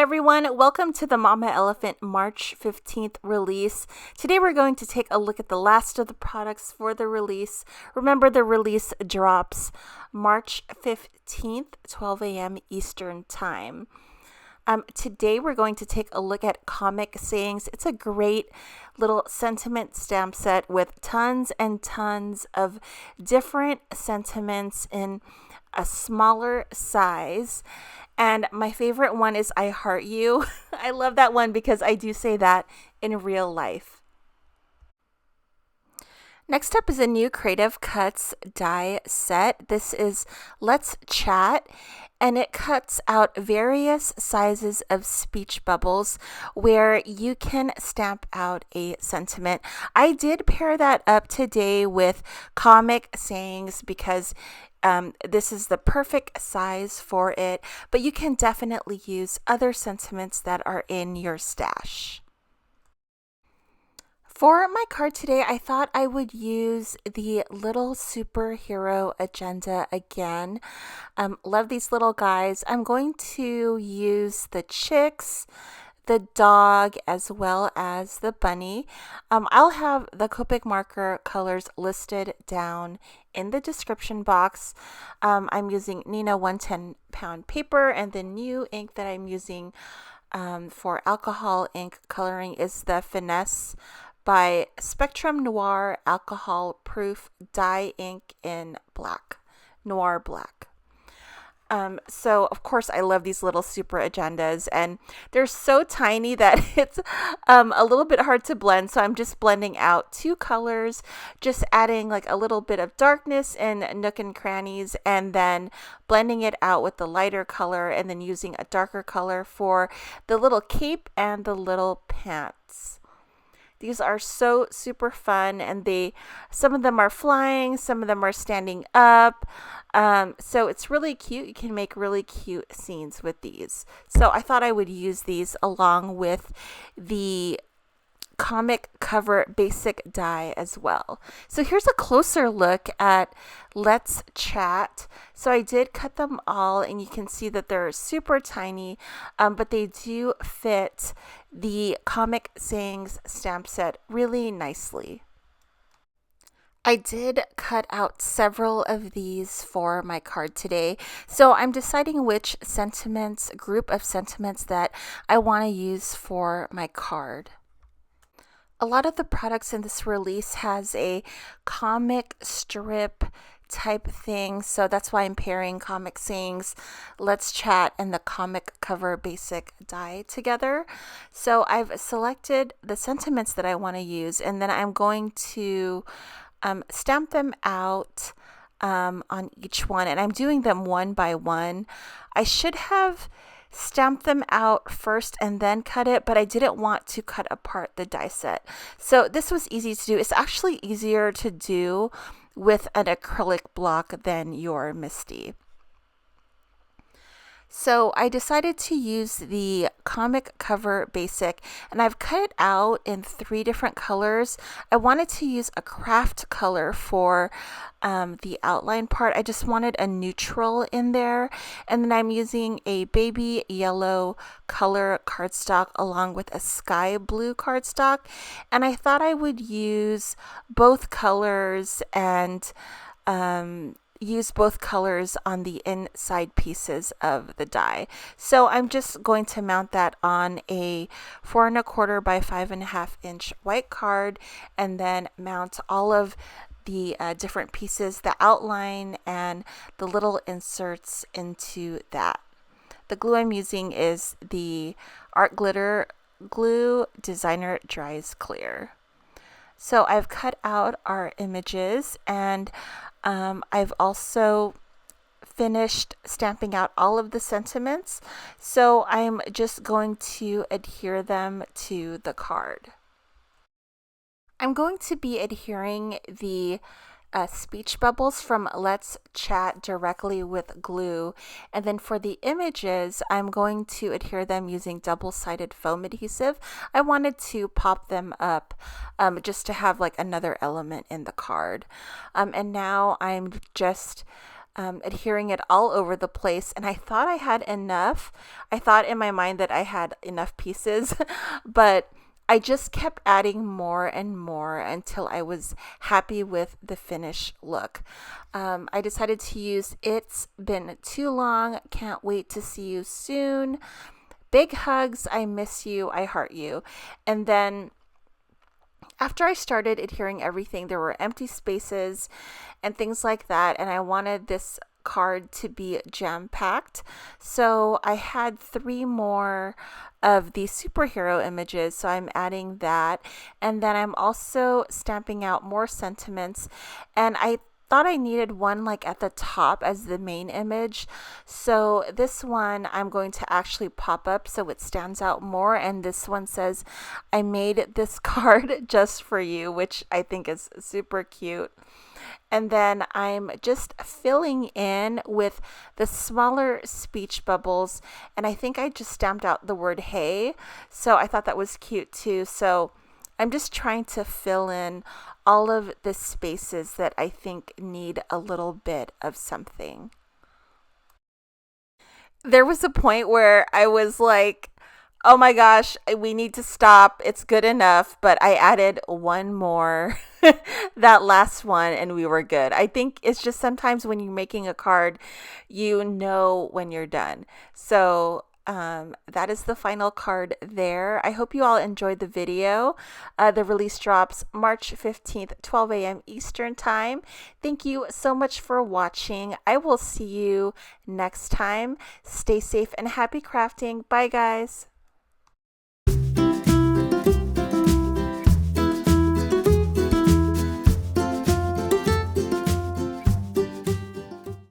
Hi everyone, welcome to the Mama Elephant March 15th release. Today we're going to take a look at the last of the products for the release. Remember, the release drops March 15th, 12 a.m. Eastern Time. Today we're going to take a look at Comic Sayings. It's a great little sentiment stamp set with tons and tons of different sentiments in a smaller size. And my favorite one is I Heart You. I love that one because I do say that in real life. Next up is a new Creative Cuts die set. This is Let's Chat, and it cuts out various sizes of speech bubbles where you can stamp out a sentiment. I did pair that up today with Comic Sayings because this is the perfect size for it, but you can definitely use other sentiments that are in your stash. For my card today, I thought I would use the little superhero agenda again. Love these little guys. I'm going to use the chicks, the dog, as well as the bunny. I'll have the Copic marker colors listed down in the description box. I'm using Neenah 110-pound paper, and the new ink that I'm using for alcohol ink coloring is the Finesse by Spectrum Noir alcohol proof dye ink in black, Noir black. So of course I love these little super agendas, and they're so tiny that it's a little bit hard to blend. So I'm just blending out two colors, just adding like a little bit of darkness in nook and crannies, and then blending it out with the lighter color, and then using a darker color for the little cape and the little pants. These are so super fun, and some of them are flying, some of them are standing up. So it's really cute. You can make really cute scenes with these. So I thought I would use these along with the comic cover basic die as well. So here's a closer look at Let's Chat. So I did cut them all, and you can see that they're super tiny, but they do fit the Comic Sayings stamp set really nicely. I did cut out several of these for my card today, so I'm deciding which group of sentiments that I want to use for my card. A lot of the products in this release has a comic strip type thing, so that's why I'm pairing Comic Sayings, Let's Chat, and the comic cover basic die together. So I've selected the sentiments that I want to use, and then I'm going to stamp them out on each one, and I'm doing them one by one. I should have stamp them out first and then cut it, but I didn't want to cut apart the die set. So this was easy to do. It's actually easier to do with an acrylic block than your MISTI. So I decided to use the comic cover basic, and I've cut it out in 3 different colors. I wanted to use a craft color for the outline part. I just wanted a neutral in there, and then I'm using a baby yellow color cardstock along with a sky blue cardstock, and I thought I would use both colors and use both colors on the inside pieces of the die. So I'm just going to mount that on a 4 1/4 by 5.5 inch white card, and then mount all of the different pieces, the outline and the little inserts into that. The glue I'm using is the Art Glitter Glue Designer Dries Clear. So I've cut out our images, and I've also finished stamping out all of the sentiments. So I'm just going to adhere them to the card. I'm going to be adhering the speech bubbles from Let's Chat directly with glue, and then for the images I'm going to adhere them using double-sided foam adhesive. I wanted to pop them up just to have like another element in the card, and now I'm just adhering it all over the place. And I thought I had enough. I thought in my mind that I had enough pieces, but I just kept adding more and more until I was happy with the finished look. I decided to use It's Been Too Long. Can't wait to see you soon. Big hugs. I miss you. I heart you. And then after I started adhering everything, there were empty spaces and things like that. And I wanted this card to be jam packed. So I had 3 more of the superhero images. So I'm adding that. And then I'm also stamping out more sentiments. And I thought I needed one like at the top as the main image. So this one I'm going to actually pop up so it stands out more. And this one says, I made this card just for you, which I think is super cute. And then I'm just filling in with the smaller speech bubbles. And I think I just stamped out the word hey. So I thought that was cute too. So I'm just trying to fill in all of the spaces that I think need a little bit of something. There was a point where I was like, oh my gosh, we need to stop. It's good enough. But I added one more, that last one, and we were good. I think it's just sometimes when you're making a card, you know when you're done. So that is the final card there. I hope you all enjoyed the video. The release drops March 15th, 12 a.m. Eastern Time. Thank you so much for watching. I will see you next time. Stay safe and happy crafting. Bye, guys.